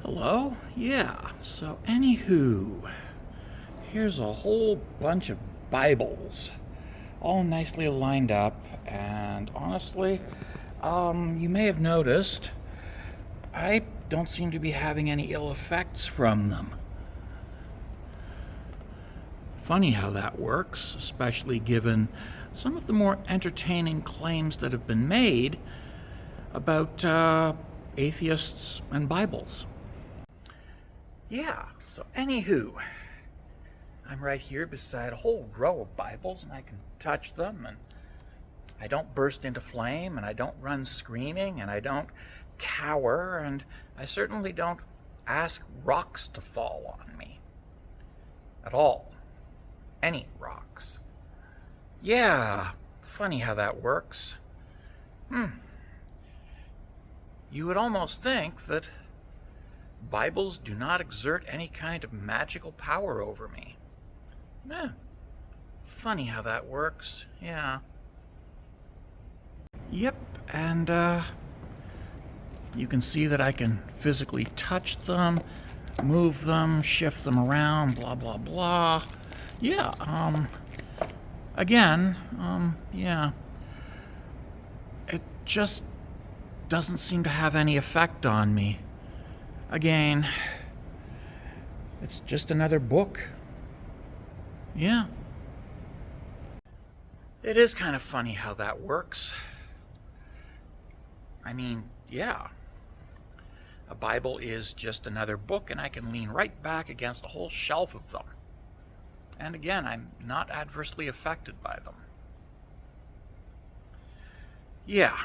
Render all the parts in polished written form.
Hello? Yeah, so anywho, here's a whole bunch of Bibles, all nicely lined up, and honestly, you may have noticed, I don't seem to be having any ill effects from them. Funny how that works, especially given some of the more entertaining claims that have been made about atheists and Bibles. Yeah, so anywho, I'm right here beside a whole row of Bibles, and I can touch them, and I don't burst into flame, and I don't run screaming, and I don't cower, and I certainly don't ask rocks to fall on me. At all. Any rocks. Yeah, funny how that works. You would almost think that Bibles do not exert any kind of magical power over me. Funny how that works. Yeah. Yep, and you can see that I can physically touch them, move them, shift them around, blah blah blah. Yeah, again, yeah. It just doesn't seem to have any effect on me. Again, it's just another book. Yeah. It is kind of funny how that works. I mean, yeah. A Bible is just another book, and I can lean right back against a whole shelf of them. And again, I'm not adversely affected by them. Yeah.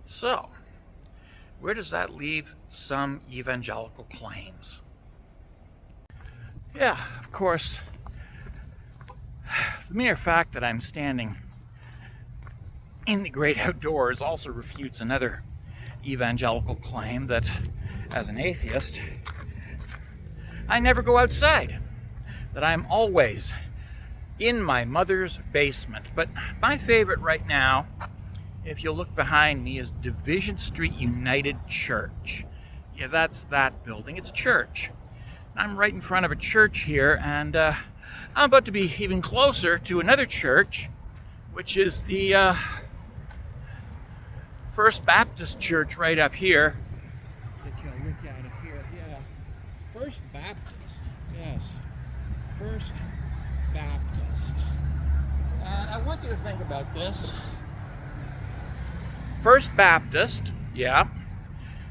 So, where does that leave some evangelical claims? Yeah, of course, the mere fact that I'm standing in the great outdoors also refutes another evangelical claim that, as an atheist, I never go outside, that I'm always in my mother's basement. But my favorite right now, if you look behind me, is Division Street United Church. Yeah, that's that building. It's a church. I'm right in front of a church here, and I'm about to be even closer to another church, which is the First Baptist Church right up here. Get you a look at it here. Yeah, First Baptist. Yes, First Baptist. And I want you to think about this. First Baptist, yeah,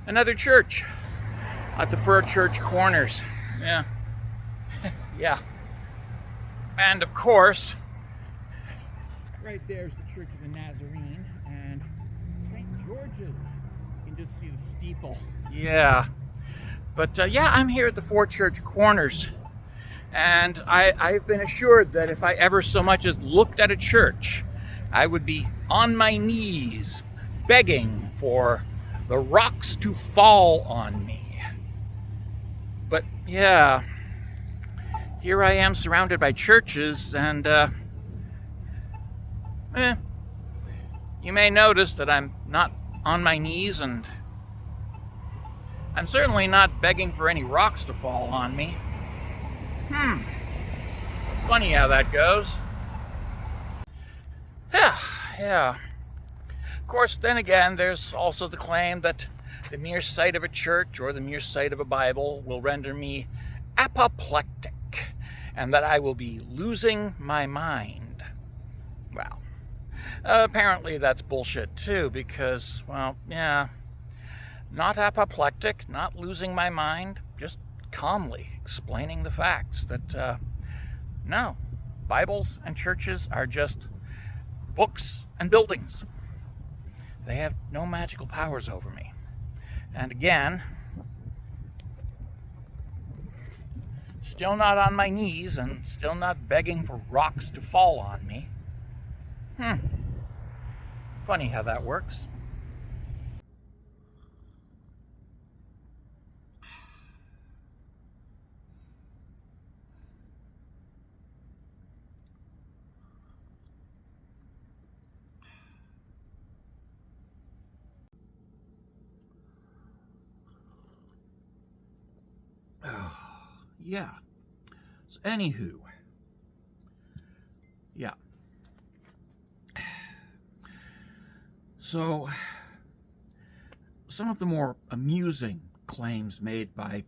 another church at the Fur Church Corners. Yeah, yeah. And of course, right there's the Church of the Nazarene and St. George's. You can just see the steeple. Yeah. But yeah, I'm here at the Four Church Corners. And I've been assured that if I ever so much as looked at a church, I would be on my knees begging for the rocks to fall on me. But yeah, here I am surrounded by churches, and you may notice that I'm not on my knees, and I'm certainly not begging for any rocks to fall on me. Funny how that goes. Yeah. Of course, then again, there's also the claim that the mere sight of a church or the mere sight of a Bible will render me apoplectic, and that I will be losing my mind. Well, apparently that's bullshit too, because, well, yeah, not apoplectic, not losing my mind, just calmly explaining the facts that, no, Bibles and churches are just books and buildings. They have no magical powers over me. And again, still not on my knees and still not begging for rocks to fall on me. Funny how that works. Yeah. So, anywho. Yeah. So, some of the more amusing claims made by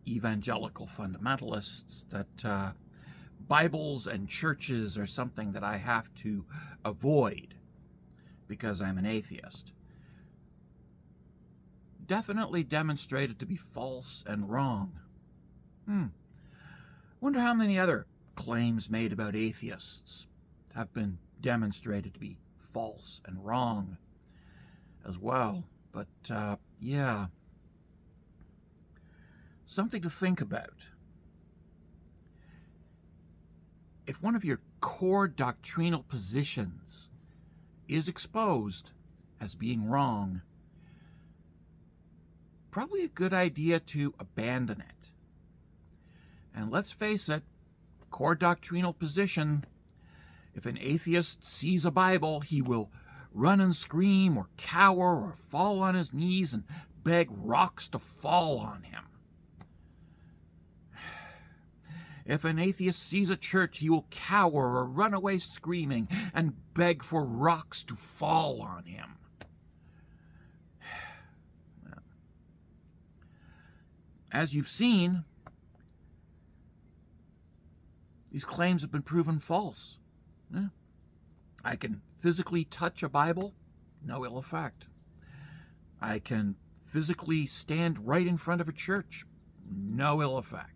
evangelical fundamentalists that Bibles and churches are something that I have to avoid because I'm an atheist, definitely demonstrated to be false and wrong. Wonder how many other claims made about atheists have been demonstrated to be false and wrong as well. But yeah, something to think about. If one of your core doctrinal positions is exposed as being wrong, probably a good idea to abandon it. And let's face it, core doctrinal position, if an atheist sees a Bible, he will run and scream or cower or fall on his knees and beg rocks to fall on him. If an atheist sees a church, he will cower or run away screaming and beg for rocks to fall on him. As you've seen, these claims have been proven false. Yeah. I can physically touch a Bible, no ill effect. I can physically stand right in front of a church, no ill effect.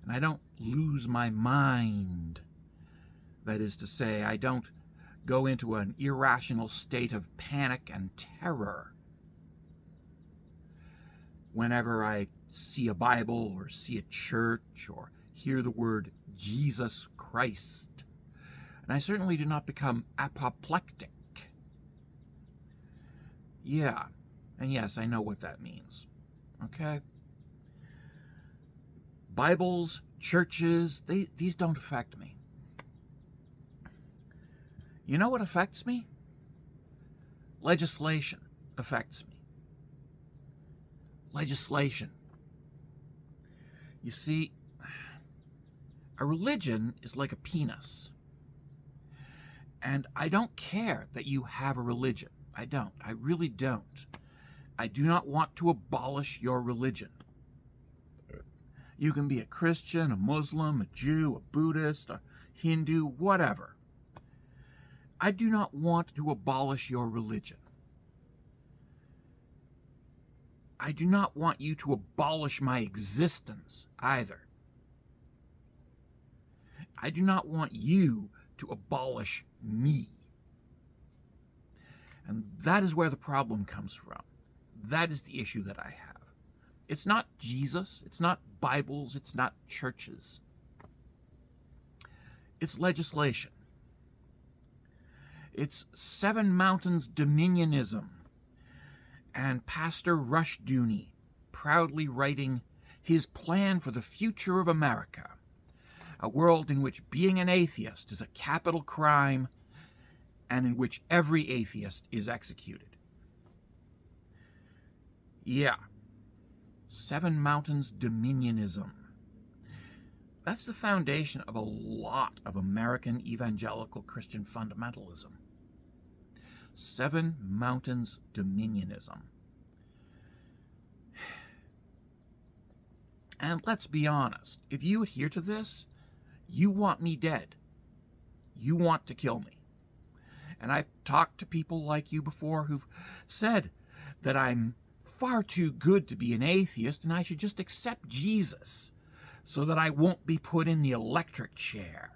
And I don't lose my mind. That is to say, I don't go into an irrational state of panic and terror whenever I see a Bible or see a church or hear the word Jesus Christ. And I certainly do not become apoplectic. Yeah, and yes, I know what that means. Okay? Bibles, churches, these don't affect me. You know what affects me? Legislation affects me. Legislation. You see, a religion is like a penis. And I don't care that you have a religion. I don't. I really don't. I do not want to abolish your religion. You can be a Christian, a Muslim, a Jew, a Buddhist, a Hindu, whatever. I do not want to abolish your religion. I do not want you to abolish my existence either. I do not want you to abolish me. And that is where the problem comes from. That is the issue that I have. It's not Jesus, it's not Bibles, it's not churches. It's legislation. It's Seven Mountains dominionism and Pastor Rushdoony proudly writing his plan for the future of America, a world in which being an atheist is a capital crime and in which every atheist is executed. Yeah. Seven Mountains dominionism. That's the foundation of a lot of American evangelical Christian fundamentalism. Seven Mountains dominionism. And let's be honest, if you adhere to this, you want me dead. You want to kill me. And I've talked to people like you before who've said that I'm far too good to be an atheist and I should just accept Jesus so that I won't be put in the electric chair.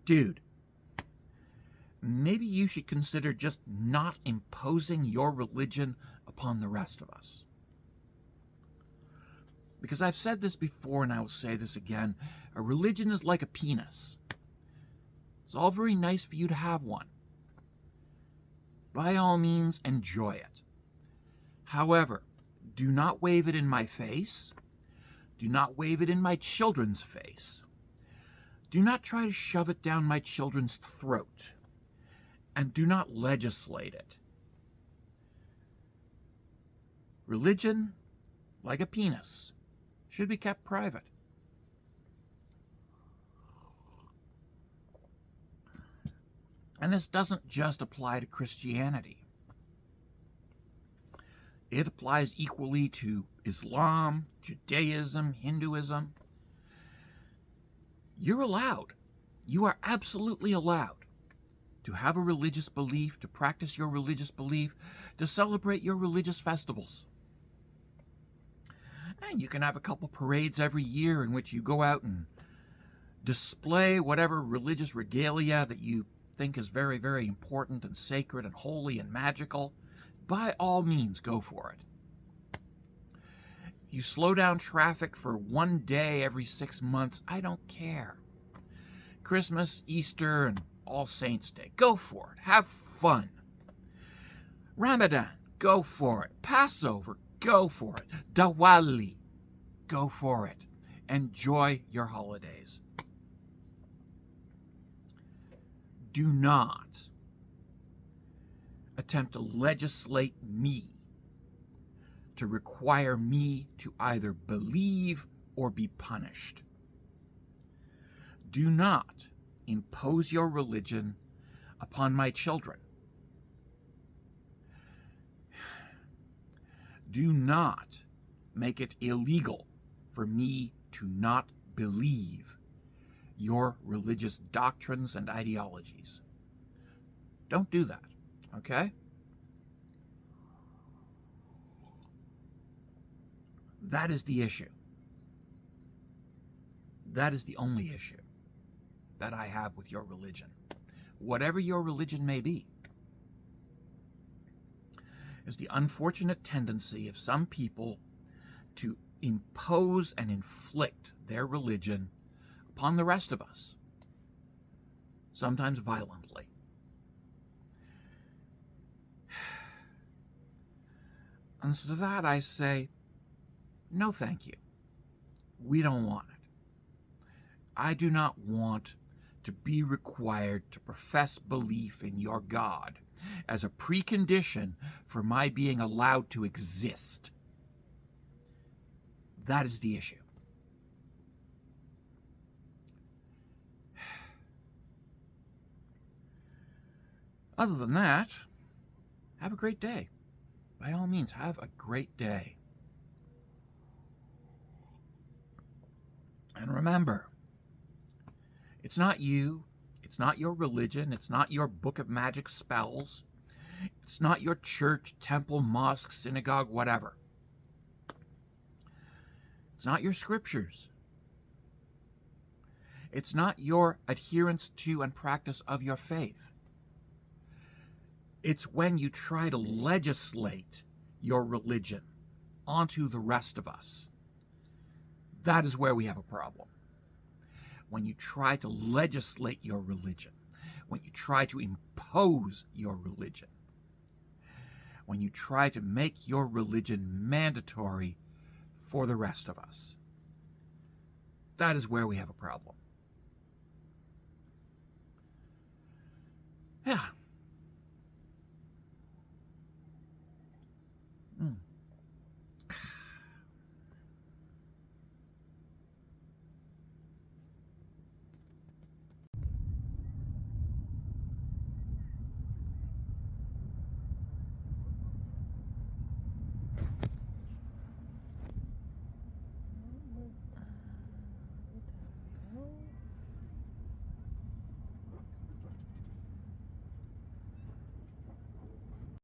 Dude, maybe you should consider just not imposing your religion upon the rest of us. Because I've said this before and I will say this again, a religion is like a penis. It's all very nice for you to have one. By all means, enjoy it. However, do not wave it in my face. Do not wave it in my children's face. Do not try to shove it down my children's throat. And do not legislate it. Religion, like a penis, should be kept private. And this doesn't just apply to Christianity. It applies equally to Islam, Judaism, Hinduism. You're allowed. You are absolutely allowed to have a religious belief, to practice your religious belief, to celebrate your religious festivals. And you can have a couple parades every year in which you go out and display whatever religious regalia that you think is very, very important and sacred and holy and magical. By all means, go for it. You slow down traffic for one day every 6 months, I don't care. Christmas, Easter, and All Saints' Day, go for it. Have fun. Ramadan, go for it. Passover, go for it. Diwali, go for it. Enjoy your holidays. Do not attempt to legislate me, to require me to either believe or be punished. Do not impose your religion upon my children. Do not make it illegal for me to not believe your religious doctrines and ideologies. Don't do that, okay? That is the issue. That is the only issue that I have with your religion, whatever your religion may be, is the unfortunate tendency of some people to impose and inflict their religion upon the rest of us, sometimes violently. And so to that I say, no thank you. We don't want it. I do not want to be required to profess belief in your God as a precondition for my being allowed to exist. That is the issue. Other than that, have a great day. By all means, have a great day. And remember, it's not you, it's not your religion, it's not your book of magic spells, it's not your church, temple, mosque, synagogue, whatever. It's not your scriptures. It's not your adherence to and practice of your faith. It's when you try to legislate your religion onto the rest of us. That is where we have a problem. When you try to legislate your religion, when you try to impose your religion, when you try to make your religion mandatory for the rest of us. That is where we have a problem. Yeah.